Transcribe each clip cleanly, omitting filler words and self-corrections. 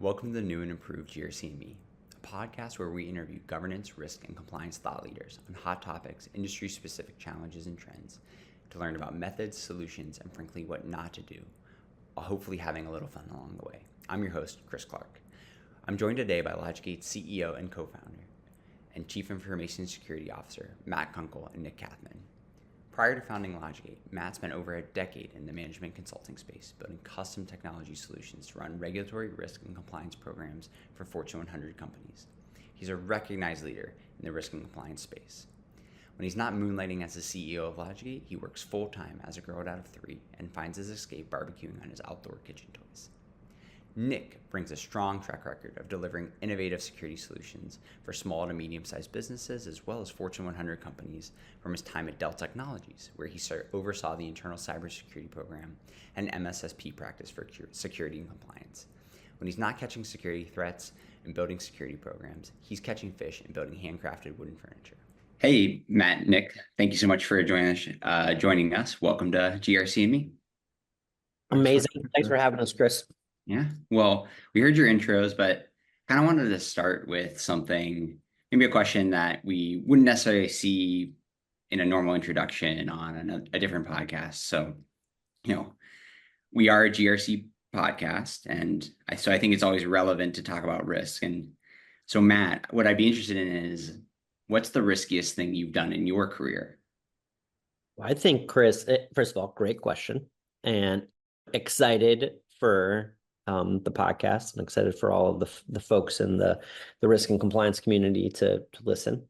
Welcome to the new and improved GRC and Me, a podcast where we interview governance, risk, and compliance thought leaders on hot topics, industry-specific challenges and trends to learn about methods, solutions, and frankly, what not to do, while hopefully having a little fun along the way. I'm your host, Chris Clark. I'm joined today by LogicGate CEO and co-founder and Chief Information Security Officer, Matt Kunkel and Nick Kathmann. Prior to founding LogicGate, Matt spent over a decade in the management consulting space, building custom technology solutions to run regulatory risk and compliance programs for Fortune 100 companies. He's a recognized leader in the risk and compliance space. When he's not moonlighting as the CEO of LogicGate, he works full-time as a girl out of three and finds his escape barbecuing on his outdoor kitchen toys. Nick brings a strong track record of delivering innovative security solutions for small to medium-sized businesses as well as Fortune 100 companies from his time at Dell Technologies, where he oversaw the internal cybersecurity program and MSSP practice for security and compliance. When he's not catching security threats and building security programs, he's catching fish and building handcrafted wooden furniture. Hey, Matt, Nick, thank you so much for joining us. Welcome to GRC and Me. Amazing. Thanks for having us, Chris. Yeah, well, we heard your intros, but kind of wanted to start with something, maybe a question that we wouldn't necessarily see in a normal introduction on a different podcast. So, we are a GRC podcast, and so I think it's always relevant to talk about risk. And so, Matt, what I'd be interested in is, what's the riskiest thing you've done in your career? I think, Chris, first of all, great question, and excited for the podcast. I'm excited for all of the folks in the risk and compliance community to listen.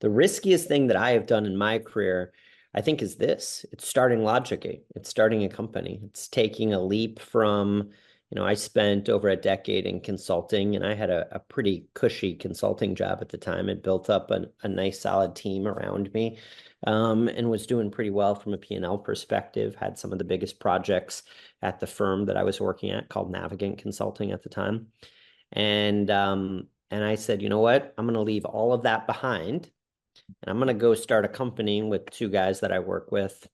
The riskiest thing that I have done in my career, I think, is this. It's starting LogicGate. It's starting a company. It's taking a leap from, I spent over a decade in consulting, and I had a pretty cushy consulting job at the time. It built up a nice solid team around me, and was doing pretty well from a P&L perspective, had some of the biggest projects at the firm that I was working at called Navigant Consulting at the time. And I said, you know what, I'm going to leave all of that behind, and I'm going to go start a company with two guys that I work with,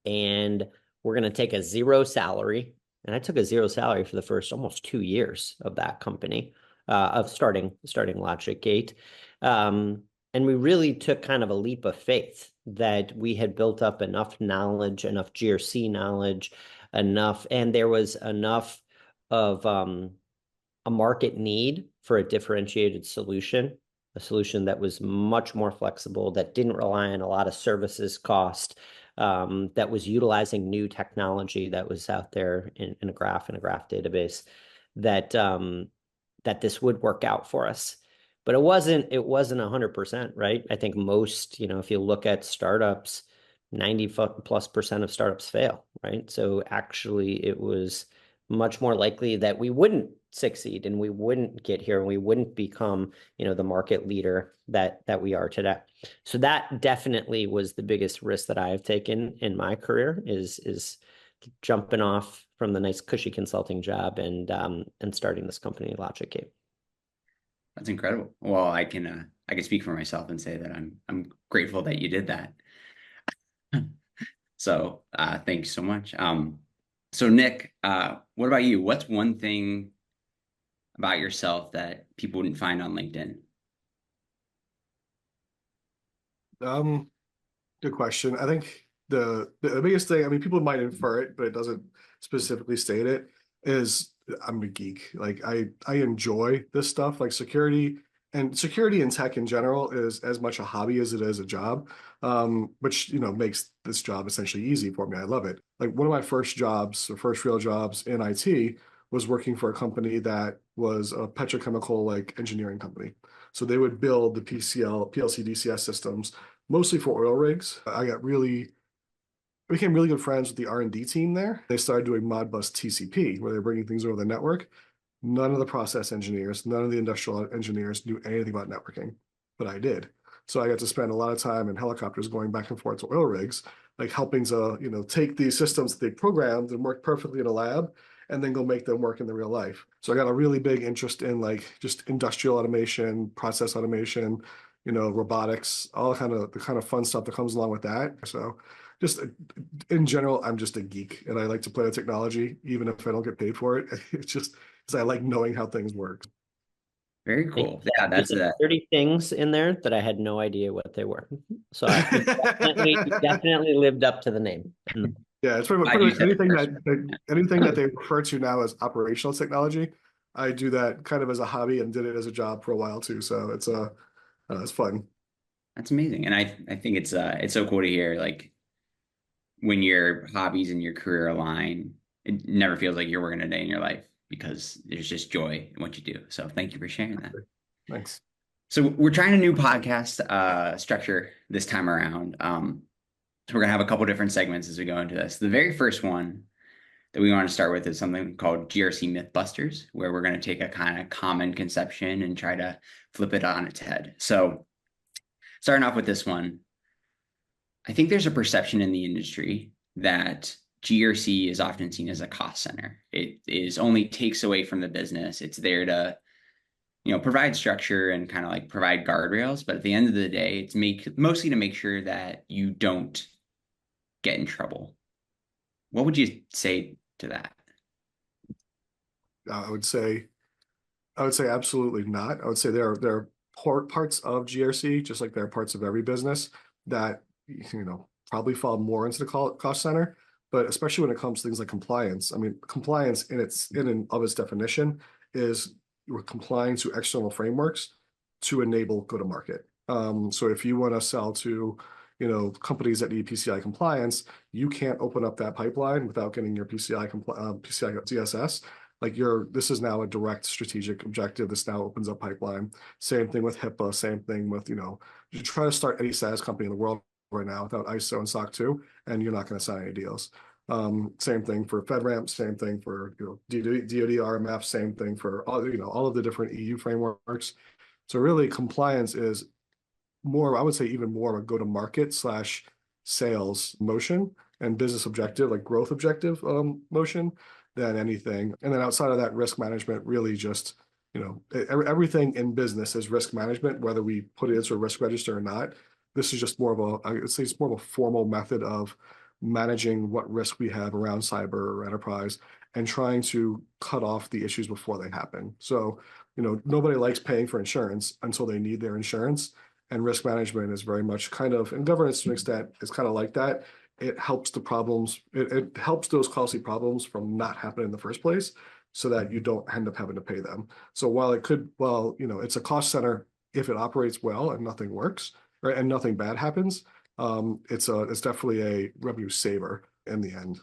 and we're going to take a zero salary. And I took a zero salary for the first almost 2 years of that company, of starting LogicGate. And we really took kind of a leap of faith that we had built up enough knowledge, enough GRC knowledge, and there was enough of a market need for a differentiated solution, a solution that was much more flexible, that didn't rely on a lot of services cost, that was utilizing new technology that was out there in a graph database, that this would work out for us. But it wasn't 100%, right? I think most, if you look at startups, 90+% of startups fail, right? So actually it was much more likely that we wouldn't succeed and we wouldn't get here and we wouldn't become, the market leader that we are today. So that definitely was the biggest risk that I have taken in my career, is jumping off from the nice cushy consulting job and starting this company, LogicGate. That's incredible. Well, I can speak for myself and say that I'm grateful that you did that. So thank you so much. So Nick, what about you? What's one thing about yourself that people wouldn't find on LinkedIn? Good question. I think the biggest thing, people might infer it, but it doesn't specifically state it, is I'm a geek. Like I enjoy this stuff, like security and tech in general is as much a hobby as it is a job, which, makes this job essentially easy for me. I love it. Like one of my first real jobs in IT was working for a company that was a petrochemical engineering company. So they would build the PLC DCS systems mostly for oil rigs. I became really good friends with the R&D team there. They started doing Modbus TCP, where they're bringing things over the network. None of the process engineers, none of the industrial engineers knew anything about networking, but I did. So I got to spend a lot of time in helicopters going back and forth to oil rigs, helping to, take these systems that they programmed and worked perfectly in a lab and then go make them work in the real life. So I got a really big interest in just industrial automation, process automation, robotics, all the kind of fun stuff that comes along with that. So just in general, I'm just a geek and I like to play with technology, even if I don't get paid for it. because I like knowing how things work. Very cool. Yeah, There's that's a 30 things in there that I had no idea what they were. So you definitely lived up to the name. Yeah, it's glad pretty you much said it anything first. anything that they refer to now as operational technology. I do that kind of as a hobby and did it as a job for a while too. So it's fun. That's amazing. And I think it's so cool to hear, like, when your hobbies and your career align, it never feels like you're working a day in your life because there's just joy in what you do. So thank you for sharing that. Thanks. So we're trying a new podcast structure this time around. So we're gonna have a couple different segments as we go into this. The very first one that we want to start with is something called GRC Mythbusters, where we're going to take a kind of common conception and try to flip it on its head. So starting off with this one, I think there's a perception in the industry that GRC is often seen as a cost center. It is only takes away from the business. It's there to, provide structure and kind of like provide guardrails. But at the end of the day, it's mostly to make sure that you don't get in trouble. What would you say to that? I would say absolutely not. I would say there are parts of GRC, just like there are parts of every business that probably fall more into the cost center. But especially when it comes to things like compliance, I mean, compliance in and of its definition is you're complying to external frameworks to enable go-to-market. So if you want to sell to companies that need PCI compliance, you can't open up that pipeline without getting your PCI DSS. Like this is now a direct strategic objective. This now opens up pipeline. Same thing with HIPAA. Same thing with you try to start any SaaS company in the world right now without ISO and SOC 2, and you're not going to sign any deals. Same thing for FedRAMP. Same thing for DoD, RMF. Same thing for all of the different EU frameworks. So really, compliance is more, I would say, even more of a go-to-market / sales motion and business objective, like growth objective motion than anything. And then outside of that, risk management really just, everything in business is risk management, whether we put it into a risk register or not. This is just more of I would say it's more of a formal method of managing what risk we have around cyber or enterprise and trying to cut off the issues before they happen. So, nobody likes paying for insurance until they need their insurance. And risk management is very much kind of, and governance to an extent is kind of like that. It helps the problems, it helps those costly problems from not happening in the first place so that you don't end up having to pay them. So while it's a cost center if it operates well and nothing works, right, and nothing bad happens, it's definitely a revenue saver in the end.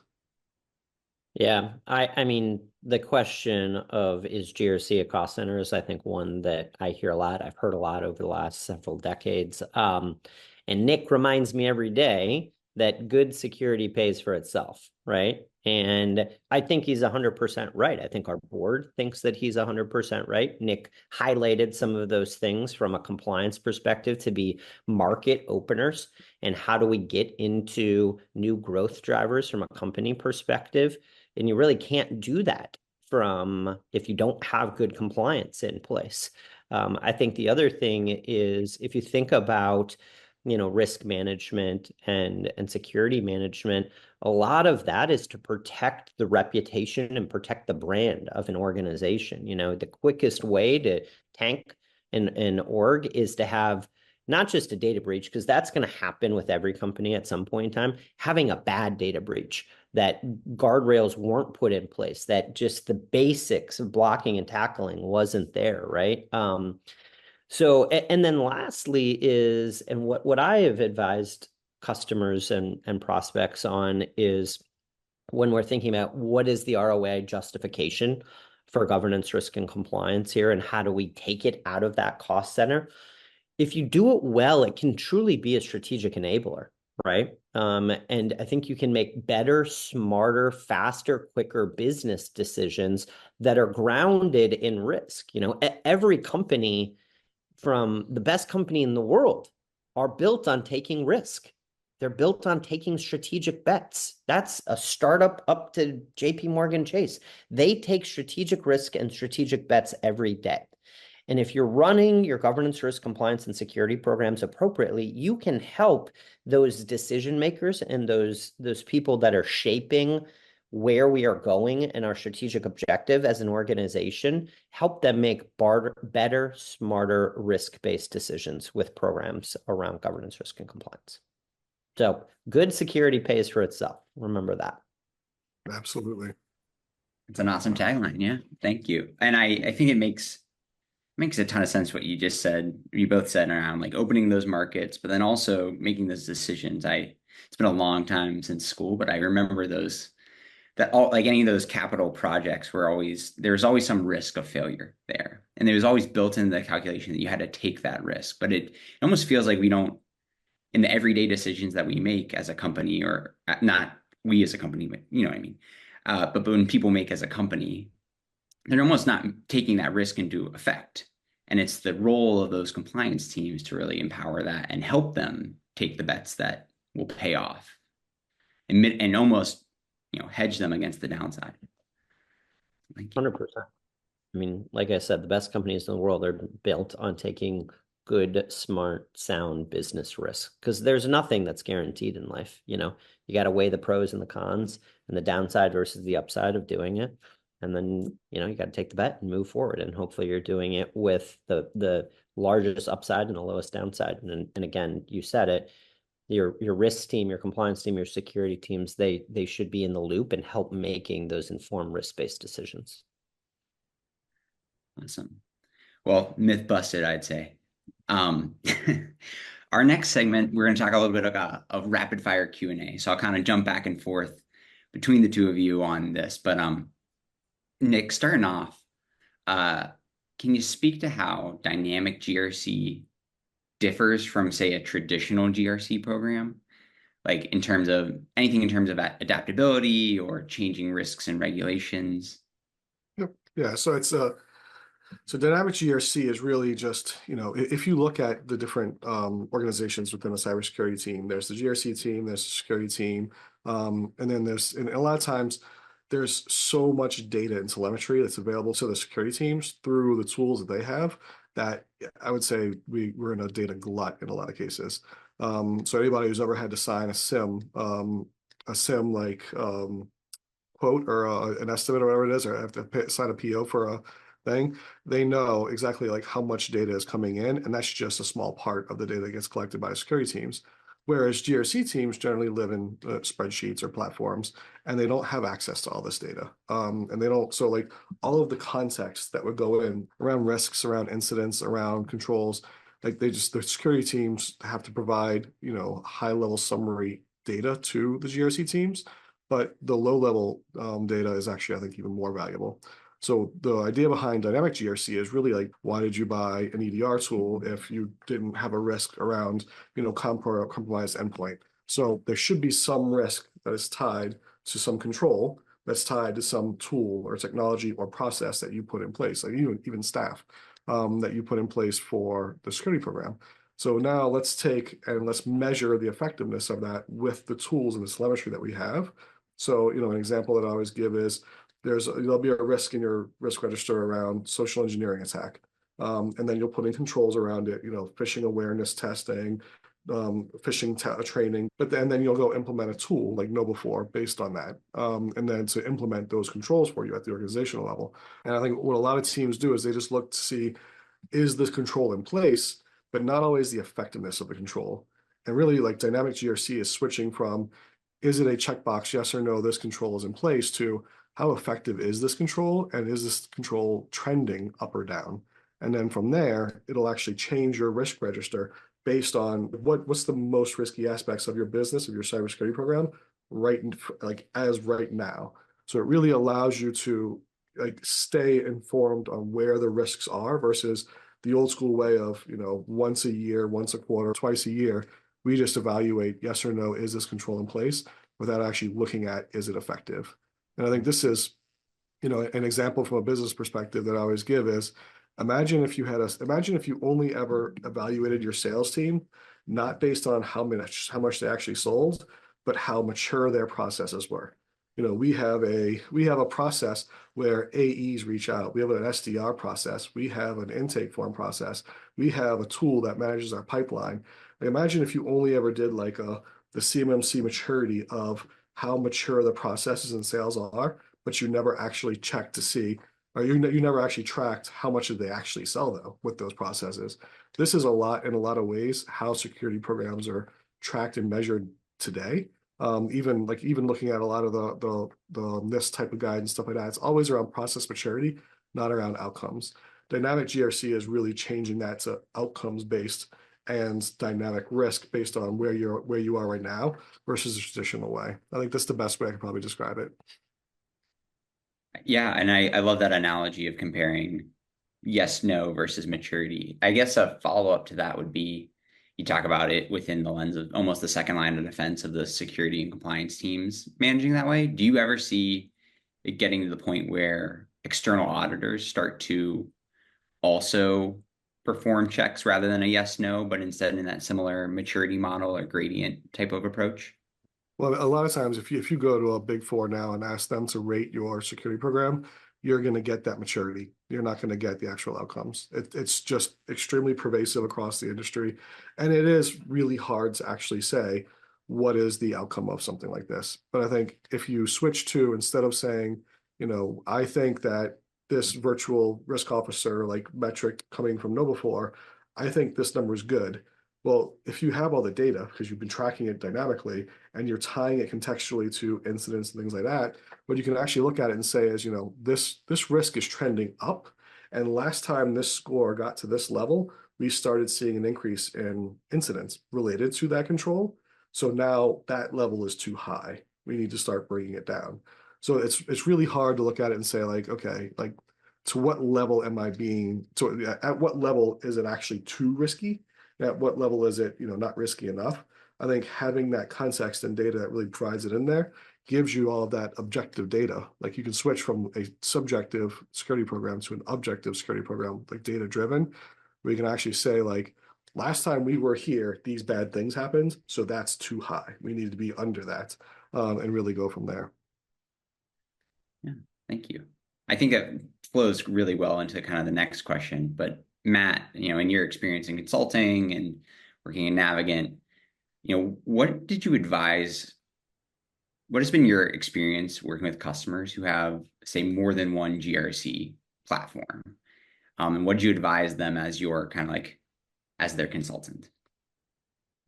Yeah, I mean, the question of is GRC a cost center is, I think, one that I hear a lot. I've heard a lot over the last several decades. And Nick reminds me every day that good security pays for itself, right? And I think he's 100% right. I think our board thinks that he's 100% right. Nick highlighted some of those things from a compliance perspective to be market openers. And how do we get into new growth drivers from a company perspective? And you really can't do that if you don't have good compliance in place. I think the other thing is, if you think about risk management and security management, a lot of that is to protect the reputation and protect the brand of an organization. The quickest way to tank an org is to have not just a data breach, because that's going to happen with every company at some point in time, having a bad data breach, that guardrails weren't put in place, that just the basics of blocking and tackling wasn't there, right? So, and then lastly is, and what I have advised customers and prospects on is, when we're thinking about what is the ROI justification for governance, risk, and compliance here, and how do we take it out of that cost center? If you do it well, it can truly be a strategic enabler, right? And I think you can make better, smarter, faster, quicker business decisions that are grounded in risk. Every company, from the best company in the world, are built on taking risk. They're built on taking strategic bets. That's a startup up to JP Morgan Chase. They take strategic risk and strategic bets every day. And if you're running your governance, risk, compliance, and security programs appropriately, you can help those decision makers and those people that are shaping where we are going and our strategic objective as an organization, help them make better, smarter, risk-based decisions with programs around governance, risk, and compliance. So good security pays for itself. Remember that. Absolutely. It's an awesome tagline. Yeah. Thank you. And I think it makes a ton of sense what you just said. You both said around like opening those markets, but then also making those decisions. It's been a long time since school, but I remember like any of those capital projects there's always some risk of failure there. And there was always built into the calculation that you had to take that risk. But it almost feels like we don't, in the everyday decisions that we make as a company, or not we as a company, but you know what I mean? But when people make as a company, they're almost not taking that risk into effect. And it's the role of those compliance teams to really empower that and help them take the bets that will pay off and almost, hedge them against the downside. 100%. I mean, like I said, the best companies in the world are built on taking good, smart, sound business risk, because there's nothing that's guaranteed in life. You got to weigh the pros and the cons and the downside versus the upside of doing it. And then, you got to take the bet and move forward. And hopefully you're doing it with the largest upside and the lowest downside. And again, you said it, your risk team, your compliance team, your security teams, they should be in the loop and help making those informed risk-based decisions. Awesome. Well, myth busted, I'd say. Our next segment, we're going to talk a little bit about of rapid fire Q&A. So I'll kind of jump back and forth between the two of you on this. But Nick, starting off, can you speak to how dynamic GRC differs from, say, a traditional GRC program? Like in terms of adaptability or changing risks and regulations? Yep. Yeah. So so dynamic GRC is really just, if you look at the different organizations within a cybersecurity team, there's the GRC team, there's the security team, and then and a lot of times there's so much data and telemetry that's available to the security teams through the tools that they have that I would say we're in a data glut in a lot of cases. So anybody who's ever had to sign a SIM like quote or an estimate or whatever it is, or have to sign a PO for a thing, they know exactly like how much data is coming in, and that's just a small part of the data that gets collected by security teams. Whereas GRC teams generally live in spreadsheets or platforms, and they don't have access to all this data. And they don't, so like all of the context that would go in around risks, around incidents, around controls, like the security teams have to provide, high level summary data to the GRC teams, but the low level data is actually, I think, even more valuable. So the idea behind dynamic GRC is really like, why did you buy an EDR tool if you didn't have a risk around, compromised endpoint? So there should be some risk that is tied to some control that's tied to some tool or technology or process that you put in place, like even staff that you put in place for the security program. So now let's take and let's measure the effectiveness of that with the tools and the telemetry that we have. So, an example that I always give is there'll be a risk in your risk register around social engineering attack. And then you'll put in controls around it, phishing awareness testing, phishing training, but then you'll go implement a tool like KnowBe4 based on that. And then to implement those controls for you at the organizational level. And I think what a lot of teams do is they just look to see, is this control in place, but not always the effectiveness of the control. And really like dynamic GRC is switching from, is it a checkbox, yes or no, this control is in place, to how effective is this control, and is this control trending up or down? And then from there, it'll actually change your risk register based on what's the most risky aspects of your business, of your cybersecurity program, right now. So it really allows you to stay informed on where the risks are versus the old school way of, once a year, once a quarter, twice a year, we just evaluate yes or no, is this control in place, without actually looking at, is it effective? And I think this is, an example from a business perspective that I always give is, imagine if you only ever evaluated your sales team, not based on how much they actually sold, but how mature their processes were. We have a process where AEs reach out. We have an SDR process. We have an intake form process. We have a tool that manages our pipeline. Imagine if you only ever did the CMMC maturity of how mature the processes and sales are, but you never actually check to see, or you never actually tracked how much did they actually sell though with those processes. This is a lot in a lot of ways how security programs are tracked and measured today. Even looking at a lot of the NIST type of guide and stuff like that, it's always around process maturity, not around outcomes. Dynamic GRC is really changing that to outcomes based and dynamic risk based on where you are right now versus the traditional way. I think that's the best way I could probably describe it. Yeah, and I love that analogy of comparing yes, no versus maturity. I guess a follow-up to that would be you talk about it within the lens of almost the second line of defense of the security and compliance teams managing that way. Do you ever see it getting to the point where external auditors start to also perform checks rather than a yes, no, but instead in that similar maturity model or gradient type of approach? Well, a lot of times, if you go to a big four now and ask them to rate your security program, you're going to get that maturity. You're not going to get the actual outcomes. It's just extremely pervasive across the industry, and it is really hard to actually say what is the outcome of something like this. But I think if you switch to, instead of saying, I think that this virtual risk officer like metric coming from KnowBe4, I think this number is good. Well, if you have all the data because you've been tracking it dynamically and you're tying it contextually to incidents and things like that, what you can actually look at it and say is, this risk is trending up. And last time this score got to this level, we started seeing an increase in incidents related to that control. So now that level is too high. We need to start bringing it down. So it's really hard to look at it and say like, okay, like to what level am I being, so at what level is it actually too risky? At what level is it, not risky enough? I think having that context and data that really provides it in there gives you all of that objective data. Like you can switch from a subjective security program to an objective security program, like data driven, where you can actually say like, last time we were here, these bad things happened. So that's too high. We need to be under that and really go from there. Yeah, thank you. I think it flows really well into kind of the next question, but Matt, in your experience in consulting and working in Navigant, what did you advise? What has been your experience working with customers who have, say, more than one GRC platform? And what did you advise them as your kind of like, as their consultant?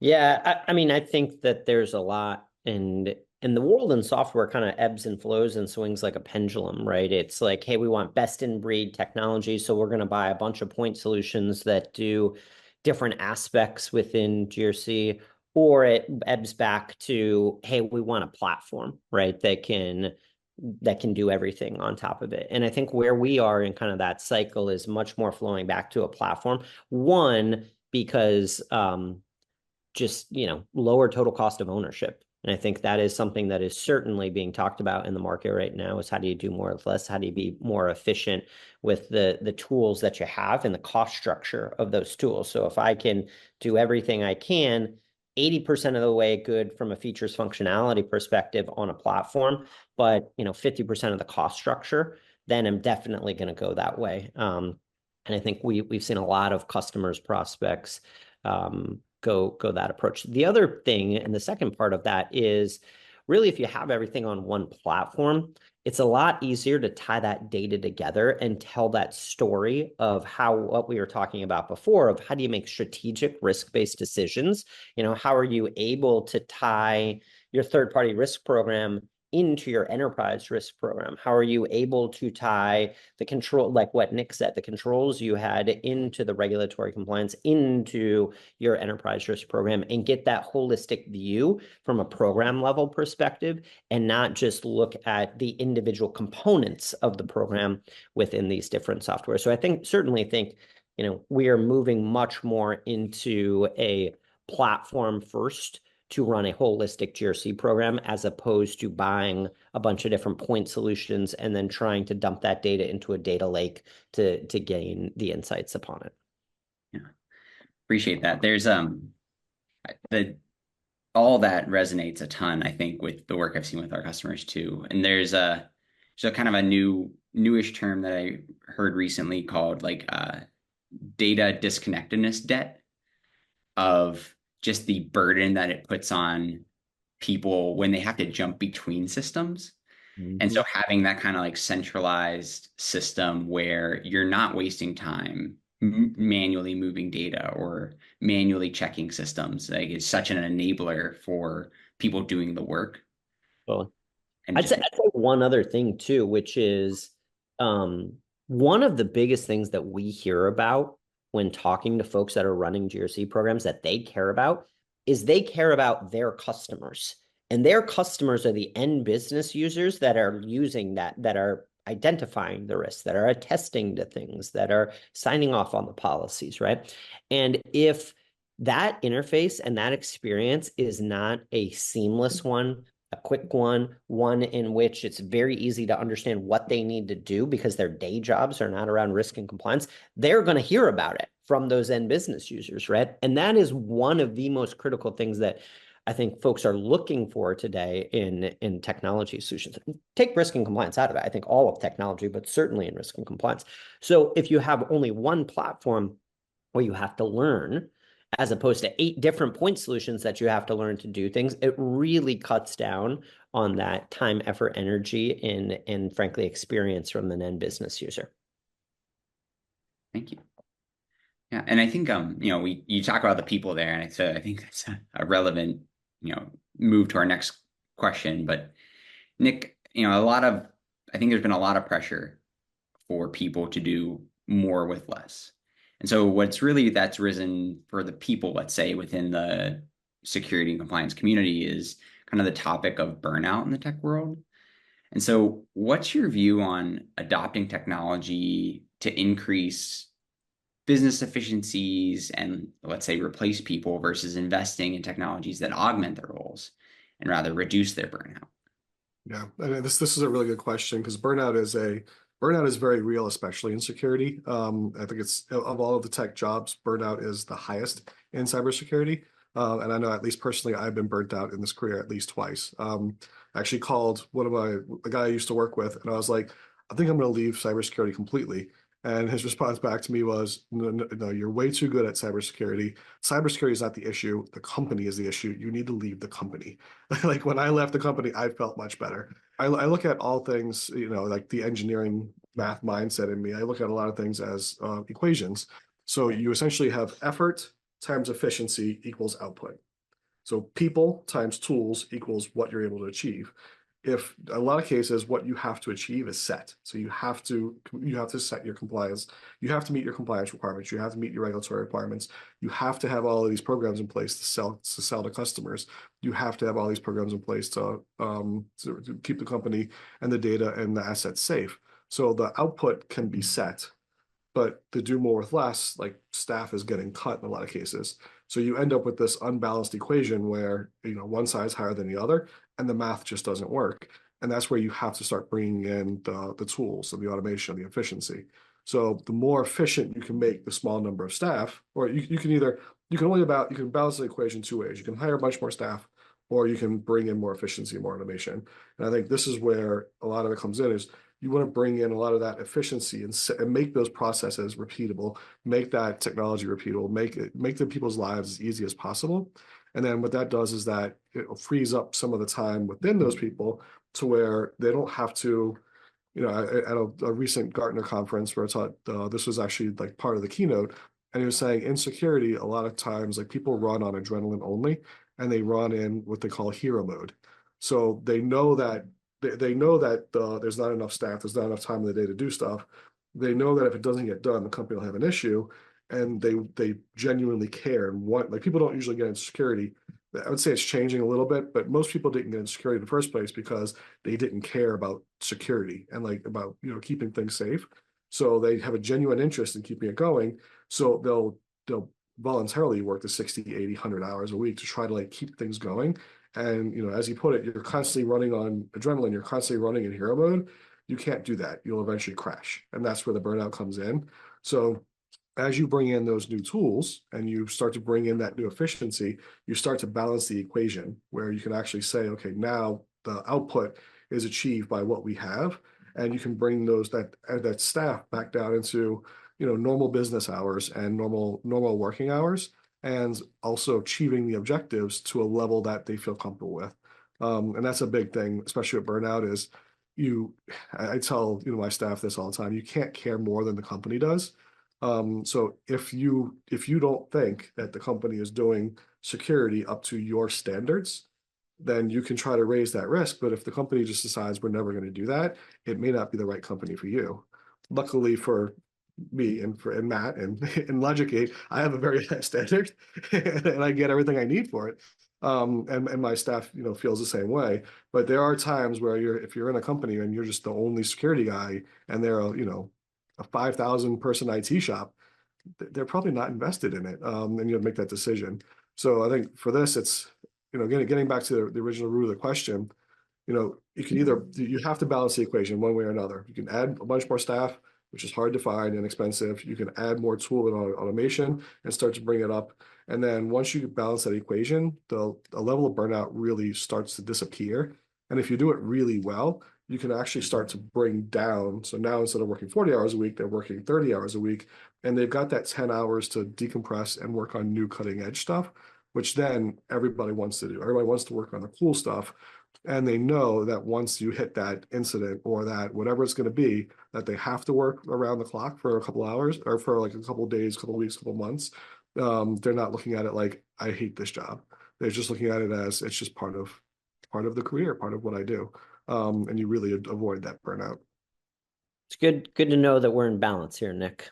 Yeah, I mean, I think that there's a lot, and the world in software kind of ebbs and flows and swings like a pendulum, right? It's like, hey, we want best in breed technology, so we're going to buy a bunch of point solutions that do different aspects within GRC, or it ebbs back to, hey, we want a platform, right, that can do everything on top of it. And I think where we are in kind of that cycle is much more flowing back to a platform. One, because just, lower total cost of ownership. And I think that is something that is certainly being talked about in the market right now, is how do you do more with less? How do you be more efficient with the tools that you have and the cost structure of those tools? So if I can do everything I can, 80% of the way good from a features functionality perspective on a platform, but 50% of the cost structure, then I'm definitely going to go that way. And I think we've seen a lot of customers, prospects, go that approach. The other thing, and the second part of that, is really if you have everything on one platform, it's a lot easier to tie that data together and tell that story of what we were talking about before, of how do you make strategic risk-based decisions? How are you able to tie your third-party risk program into your enterprise risk program? How are you able to tie the control, like what Nick said, the controls you had into the regulatory compliance, into your enterprise risk program, and get that holistic view from a program level perspective, and not just look at the individual components of the program within these different software. So I certainly think, we are moving much more into a platform first to run a holistic GRC program, as opposed to buying a bunch of different point solutions and then trying to dump that data into a data lake to gain the insights upon it. Yeah, appreciate that. There's all that resonates a ton, I think, with the work I've seen with our customers too. And there's a kind of a newish term that I heard recently called like data disconnectedness debt, of just the burden that it puts on people when they have to jump between systems. And so having that kind of like centralized system where you're not wasting time manually moving data or manually checking systems, like it's such an enabler for people doing the work. Well, And I'd just, say one other thing too, which is one of the biggest things that we hear about when talking to folks that are running GRC programs that they care about is they care about their customers. And their customers are the end business users that are using that are identifying the risks, that are attesting to things, that are signing off on the policies, right? And if that interface and that experience is not a seamless one, a quick one in which it's very easy to understand what they need to do because their day jobs are not around risk and compliance, they're going to hear about it from those end business users, right? And that is one of the most critical things that I think folks are looking for today in technology solutions. Take risk and compliance out of it. I think all of technology, but certainly in risk and compliance. So if you have only one platform where you have to learn, as opposed to 8 different point solutions that you have to learn to do things, it really cuts down on that time, effort, energy, and frankly, experience from an end business user. thank you. Yeah, and I think you talk about the people there, and so I think that's a relevant move to our next question. But Nick, I think there's been a lot of pressure for people to do more with less. And so that's risen for the people, let's say, within the security and compliance community is kind of the topic of burnout in the tech world. And so what's your view on adopting technology to increase business efficiencies and, let's say, replace people versus investing in technologies that augment their roles and rather reduce their burnout? Yeah, and this is a really good question because burnout is very real, especially in security. I think it's of all of the tech jobs, burnout is the highest in cybersecurity. And I know at least personally, I've been burnt out in this career at least twice. I actually called the guy I used to work with, and I was like, I think I'm going to leave cybersecurity completely. And his response back to me was, no, you're way too good at cybersecurity. Cybersecurity is not the issue. The company is the issue. You need to leave the company. Like when I left the company, I felt much better. I look at all things, like the engineering math mindset in me. I look at a lot of things as equations. So you essentially have effort times efficiency equals output. So people times tools equals what you're able to achieve. If a lot of cases, what you have to achieve is set. So you have to set your compliance. You have to meet your compliance requirements. You have to meet your regulatory requirements. You have to have all of these programs in place to sell to customers. You have to have all these programs in place to keep the company and the data and the assets safe. So the output can be set, but to do more with less, like staff is getting cut in a lot of cases. So you end up with this unbalanced equation where, one side is higher than the other, and the math just doesn't work. And that's where you have to start bringing in the tools and the automation, the efficiency. So the more efficient you can make the small number of staff, or you can balance the equation 2 ways. You can hire much more staff, or you can bring in more efficiency, more automation. And I think this is where a lot of it comes in is you want to bring in a lot of that efficiency and make those processes repeatable, make that technology repeatable, make the people's lives as easy as possible. And then what that does is that it frees up some of the time within those people to where they don't have to, at a recent Gartner conference where I taught, this was actually like part of the keynote. And he was saying in security, a lot of times like people run on adrenaline only, and they run in what they call hero mode. So they know that there's not enough staff, there's not enough time in the day to do stuff. They know that if it doesn't get done, the company will have an issue, and they genuinely care and want. Like people don't usually get into security. I would say it's changing a little bit, but most people didn't get into security in the first place because they didn't care about security and like about keeping things safe. So they have a genuine interest in keeping it going. So they'll voluntarily work the 60, 80, 100 hours a week to try to like keep things going. And as you put it, you're constantly running on adrenaline, you're constantly running in hero mode. You can't do that. You'll eventually crash. And that's where the burnout comes in. So as you bring in those new tools and you start to bring in that new efficiency, you start to balance the equation where you can actually say, okay, now the output is achieved by what we have. And you can bring that staff back down into normal business hours and normal working hours, and also achieving the objectives to a level that they feel comfortable with. And that's a big thing, especially with burnout, is I tell, my staff this all the time, you can't care more than the company does. So if you don't think that the company is doing security up to your standards, then you can try to raise that risk. But if the company just decides we're never going to do that, it may not be the right company for you. Luckily for me and Matt and LogicGate, I have a very high standard and I get everything I need for it. And my staff, feels the same way. But there are times where if you're in a company and you're just the only security guy and they're a 5,000 person IT shop, they're probably not invested in it. And you make that decision. So I think for this, it's, getting back to the original root of the question, you have to balance the equation one way or another. You can add a bunch more staff, which is hard to find and expensive. You can add more tool and automation and start to bring it up. And then once you balance that equation, the level of burnout really starts to disappear. And if you do it really well, you can actually start to bring down. So now instead of working 40 hours a week, they're working 30 hours a week. And they've got that 10 hours to decompress and work on new cutting edge stuff, which then everybody wants to do. Everybody wants to work on the cool stuff. And they know that once you hit that incident or that whatever it's going to be, that they have to work around the clock for a couple hours or for like a couple days, couple weeks, couple months. They're not looking at it like, I hate this job. They're just looking at it as it's just part of the career, part of what I do. And you really avoid that burnout. It's good to know that we're in balance here, Nick.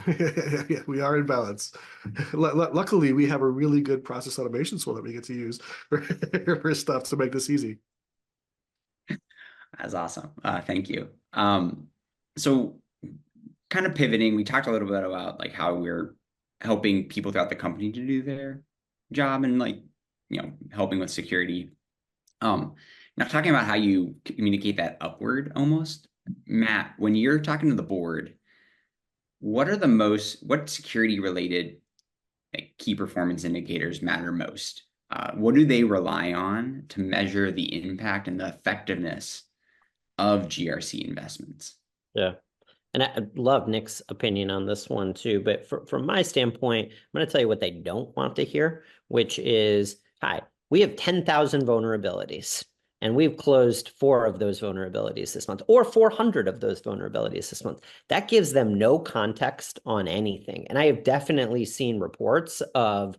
Yeah, we are in balance. Luckily, we have a really good process automation tool that we get to use for stuff to make this easy. That's awesome. Thank you. So kind of pivoting, we talked a little bit about like how we're helping people throughout the company to do their job and like, helping with security. Now talking about how you communicate that upward almost, Matt, when you're talking to the board, what security related key performance indicators matter most? What do they rely on to measure the impact and the effectiveness of GRC investments? Yeah. And I love Nick's opinion on this one too. But from my standpoint, I'm going to tell you what they don't want to hear, which is, hi, we have 10,000 vulnerabilities. And we've closed 4 of those vulnerabilities this month, or 400 of those vulnerabilities this month. That gives them no context on anything. And I have definitely seen reports that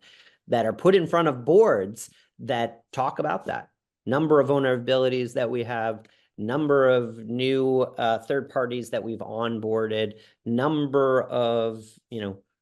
are put in front of boards that talk about that. Number of vulnerabilities that we have, number of new third parties that we've onboarded, number of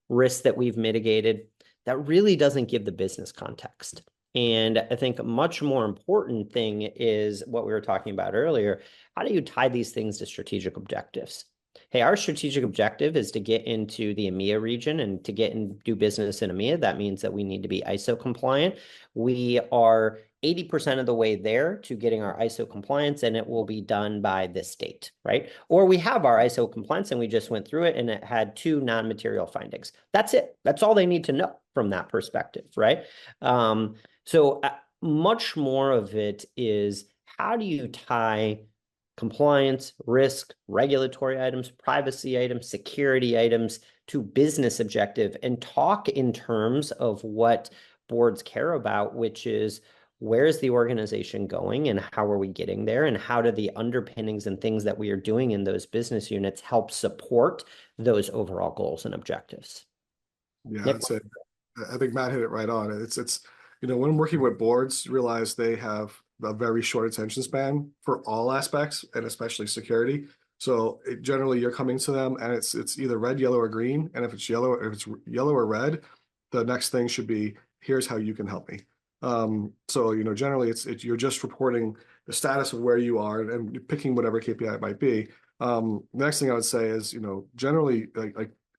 risks that we've mitigated. That really doesn't give the business context. And I think a much more important thing is what we were talking about earlier. How do you tie these things to strategic objectives? Hey, our strategic objective is to get into the EMEA region, and to get and do business in EMEA, that means that we need to be ISO compliant. We are 80% of the way there to getting our ISO compliance, and it will be done by this date, right? Or we have our ISO compliance and we just went through it and it had 2 non-material findings. That's it. That's all they need to know from that perspective, right? So much more of it is, how do you tie compliance, risk, regulatory items, privacy items, security items to business objective, and talk in terms of what boards care about, which is, where's the organization going and how are we getting there, and how do the underpinnings and things that we are doing in those business units help support those overall goals and objectives? Yeah, Nick? that's it. I think Matt hit it right on. It's when working with boards, realize they have a very short attention span for all aspects, and especially security. So generally, you're coming to them, and it's either red, yellow, or green. And if it's yellow or red, the next thing should be, here's how you can help me. So generally, it's you're just reporting the status of where you are and picking whatever KPI it might be. The next thing I would say is, generally,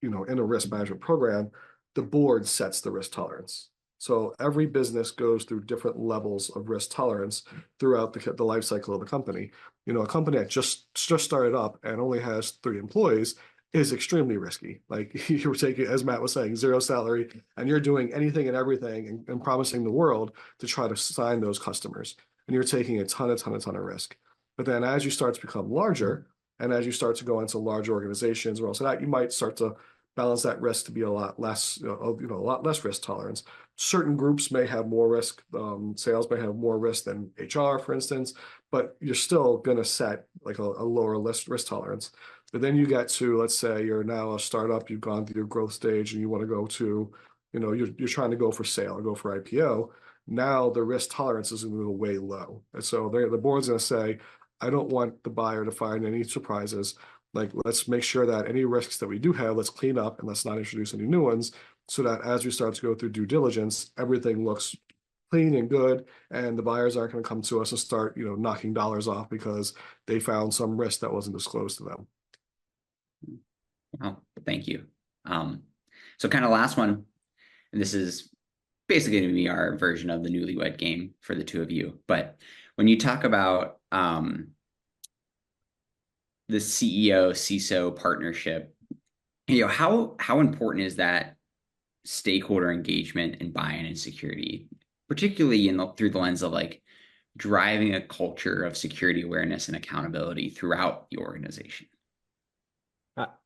in a risk management program, the board sets the risk tolerance. So every business goes through different levels of risk tolerance throughout the life cycle of the company. A company that just started up and only has 3 employees is extremely risky. Like, you're taking, as Matt was saying, 0 salary, and you're doing anything and everything and promising the world to try to sign those customers. And you're taking a ton of risk. But then as you start to become larger, and as you start to go into large organizations or else that, you might start to balance that risk to be a lot less, a lot less risk tolerance. certain groups may have more risk. Sales may have more risk than HR, for instance, but you're still going to set like a lower risk tolerance. But then you get to, let's say you're now a startup, you've gone through your growth stage and you want to go to, you're trying to go for sale or go for IPO. Now the risk tolerance is going to go way low. And so the board's going to say, I don't want the buyer to find any surprises. Like, let's make sure that any risks that we do have, let's clean up and let's not introduce any new ones, so that as we start to go through due diligence, everything looks clean and good, and the buyers aren't going to come to us and start, knocking dollars off because they found some risk that wasn't disclosed to them. Well, thank you. So kind of last one, and this is basically going to be our version of the newlywed game for the two of you. But when you talk about the CEO CISO partnership, how important is that stakeholder engagement and buy-in and security, particularly through the lens of like driving a culture of security awareness and accountability throughout the organization?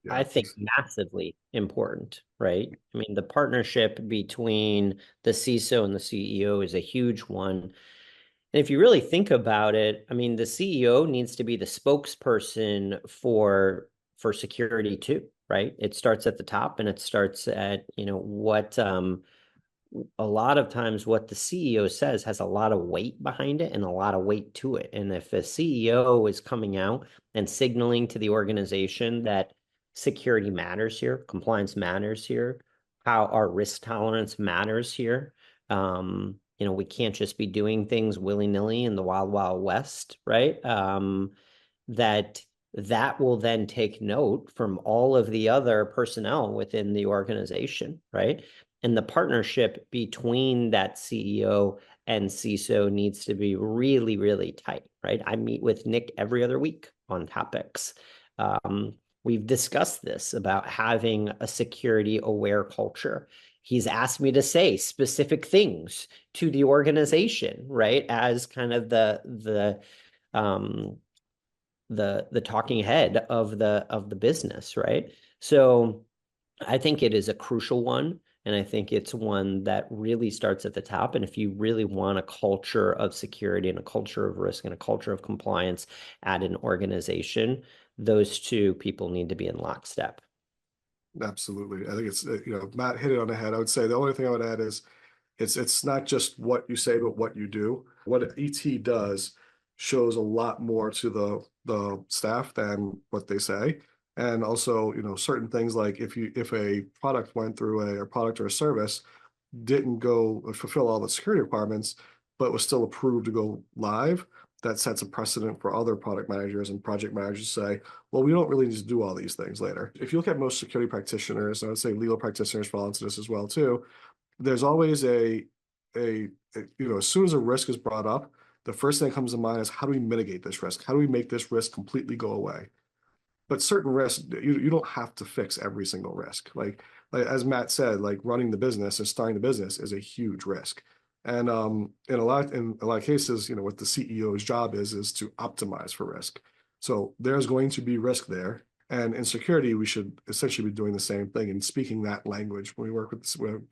I think massively important, right? I mean, the partnership between the CISO and the CEO is a huge one. And if you really think about it, I mean, the CEO needs to be the spokesperson for security too, right? It starts at the top, and it starts at, what a lot of times what the CEO says has a lot of weight behind it and a lot of weight to it. And if a CEO is coming out and signaling to the organization that security matters here, compliance matters here, how our risk tolerance matters here, we can't just be doing things willy-nilly in the wild, wild west, right? That will then take note from all of the other personnel within the organization, right? And the partnership between that CEO and CISO needs to be really, really tight, right? I meet with Nick every other week on topics. We've discussed this about having a security-aware culture. He's asked me to say specific things to the organization, right? As kind of the talking head of the business, right? So I think it is a crucial one. And I think it's one that really starts at the top. And if you really want a culture of security and a culture of risk and a culture of compliance at an organization, those two people need to be in lockstep. Absolutely. I think it's, Matt hit it on the head. I would say the only thing I would add is it's not just what you say, but what you do. What ET does shows a lot more to the staff than what they say. And also, certain things like if a product went through a product or a service didn't go fulfill all the security requirements, but was still approved to go live, that sets a precedent for other product managers and project managers to say, well, we don't really need to do all these things later. If you look at most security practitioners, I would say legal practitioners fall into this as well too, there's always as soon as a risk is brought up, the first thing that comes to mind is how do we mitigate this risk? How do we make this risk completely go away? But certain risks, you don't have to fix every single risk. Like as Matt said, like running the business and starting the business is a huge risk. And in a lot of cases, what the CEO's job is to optimize for risk. So there's going to be risk there. And in security, we should essentially be doing the same thing and speaking that language. When we work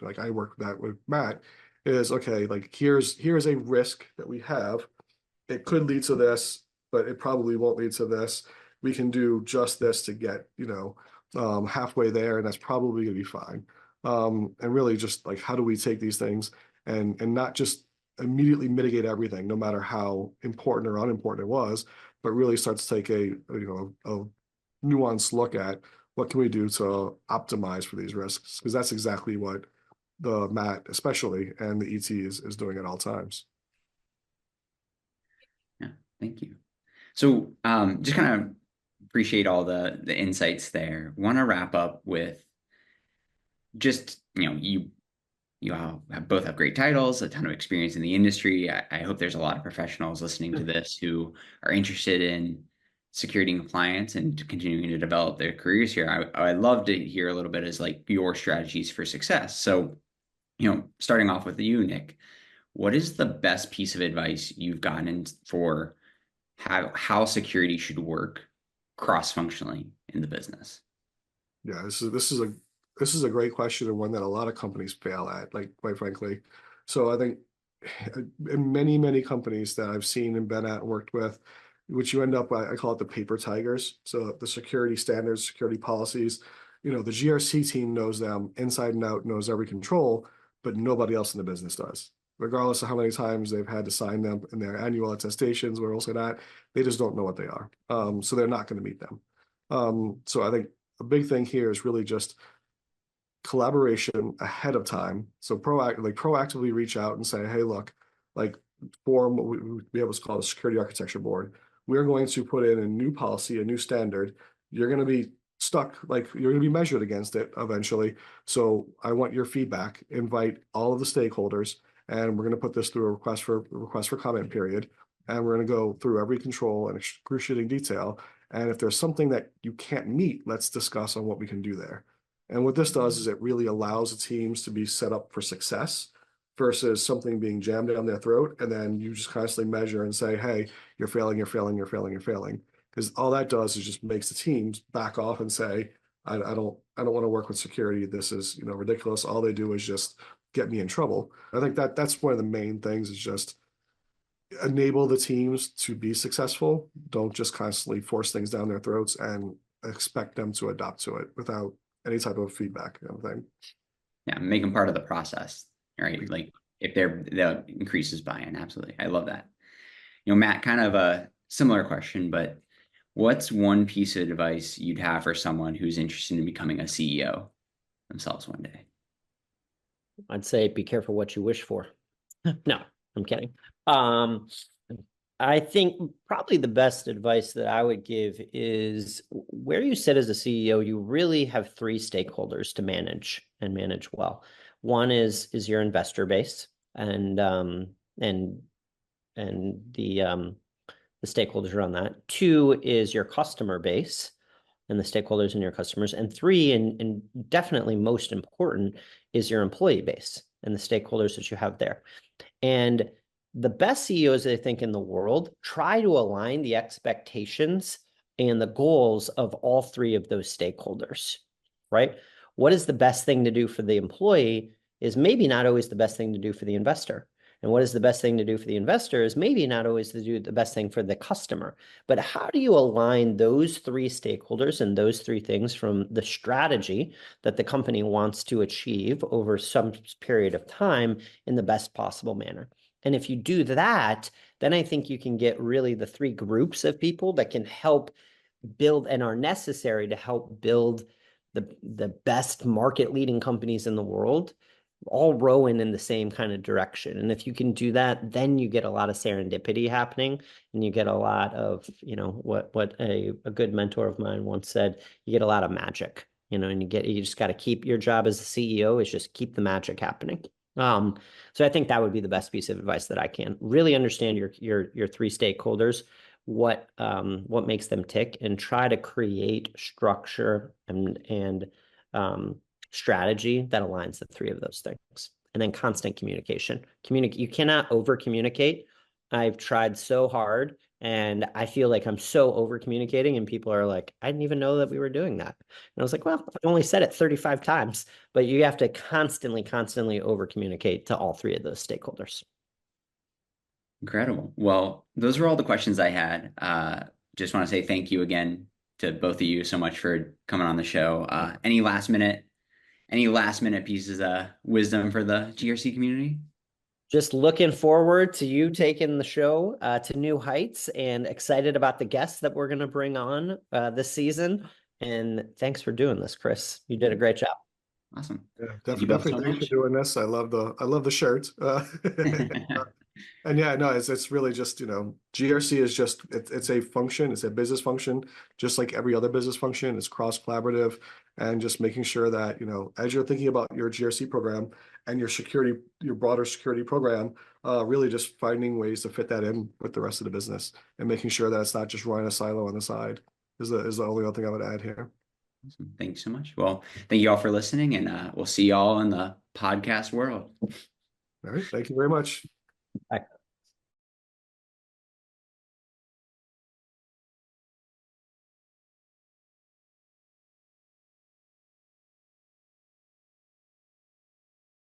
like I work with that with Matt, is okay, like here's a risk that we have. It could lead to this, but it probably won't lead to this. We can do just this to get, halfway there, and that's probably going to be fine. And really just like, how do we take these things and not just immediately mitigate everything, no matter how important or unimportant it was, but really start to take a nuanced look at what can we do to optimize for these risks, because that's exactly what the Matt especially and the ET is doing at all times. Yeah, thank you. So just kind of appreciate all the insights there. Want to wrap up with just, you both have great titles, a ton of experience in the industry. I hope there's a lot of professionals listening to this who are interested in security and compliance and continuing to develop their careers here. I'd love to hear a little bit as like your strategies for success. So, starting off with you, Nick, what is the best piece of advice you've gotten for how security should work cross-functionally in the business? Yeah, this is this is a great question and one that a lot of companies fail at, like quite frankly. So I think in many, many companies that I've seen and been at and worked with, which you end up, I call it the paper tigers. So the security standards, security policies, the GRC team knows them inside and out, knows every control, but nobody else in the business does. Regardless of how many times they've had to sign them in their annual attestations, where else that, they just don't know what they are. So they're not going to meet them. So I think a big thing here is really just collaboration ahead of time. So proactively reach out and say, hey, look, like form what we have what's called a security architecture board. We're going to put in a new policy, a new standard. You're going to be stuck, like you're going to be measured against it eventually. So I want your feedback. Invite all of the stakeholders, and we're going to put this through a request for comment period. And we're going to go through every control in excruciating detail. And if there's something that you can't meet, let's discuss on what we can do there. And what this does is it really allows the teams to be set up for success versus something being jammed down their throat. And then you just constantly measure and say, hey, you're failing, you're failing, you're failing, you're failing. Because all that does is just makes the teams back off and say, I don't want to work with security. This is, ridiculous. All they do is just get me in trouble. I think that's one of the main things is just enable the teams to be successful. Don't just constantly force things down their throats and expect them to adapt to it without any type of feedback kind of thing. Yeah, make them part of the process, right? Like if that increases buy-in. Absolutely. I love that. Matt, kind of a similar question, but what's one piece of advice you'd have for someone who's interested in becoming a CEO themselves one day? I'd say be careful what you wish for. No, I'm kidding. I think probably the best advice that I would give is where you sit as a CEO, you really have three stakeholders to manage and manage well. One is your investor base and the stakeholders around that. Two is your customer base and the stakeholders in your customers. And three, and definitely most important, is your employee base and the stakeholders that you have there. And the best CEOs, I think, in the world try to align the expectations and the goals of all three of those stakeholders, right? What is the best thing to do for the employee is maybe not always the best thing to do for the investor. And what is the best thing to do for the investor is maybe not always to do the best thing for the customer. But how do you align those three stakeholders and those three things from the strategy that the company wants to achieve over some period of time in the best possible manner? And if you do that, then I think you can get really the three groups of people that can help build and are necessary to help build the best market leading companies in the world, all rowing in the same kind of direction. And if you can do that, then you get a lot of serendipity happening, and you get a lot of, what a good mentor of mine once said, you get a lot of magic, and you just got to keep your job as a CEO is just keep the magic happening. So I think that would be the best piece of advice that I can really understand your three stakeholders, what makes them tick, and try to create structure and strategy that aligns the three of those things. And then constant communication. You cannot over communicate. I've tried so hard, and I feel like I'm so over communicating, and people are like, I didn't even know that we were doing that. And I was like, well, I've only said it 35 times, but you have to constantly over communicate to all three of those stakeholders. Incredible. Well, those are all the questions I had. Just want to say thank you again to both of you so much for coming on the show. Any last minute pieces of wisdom for the GRC community? Just looking forward to you taking the show to new heights, and excited about the guests that we're going to bring on this season. And thanks for doing this, Chris. You did a great job. Awesome. Yeah, definitely. Thanks for doing this. I love the shirt. And yeah, no, it's really just, GRC is just, it's a function, it's a business function, just like every other business function. It's cross collaborative, and just making sure that, as you're thinking about your GRC program and your broader security program, really just finding ways to fit that in with the rest of the business, and making sure that it's not just running a silo on the side is the only other thing I would add here. Awesome. Thank you so much. Well, thank you all for listening, and we'll see you all in the podcast world. All right. Thank you very much. Bye.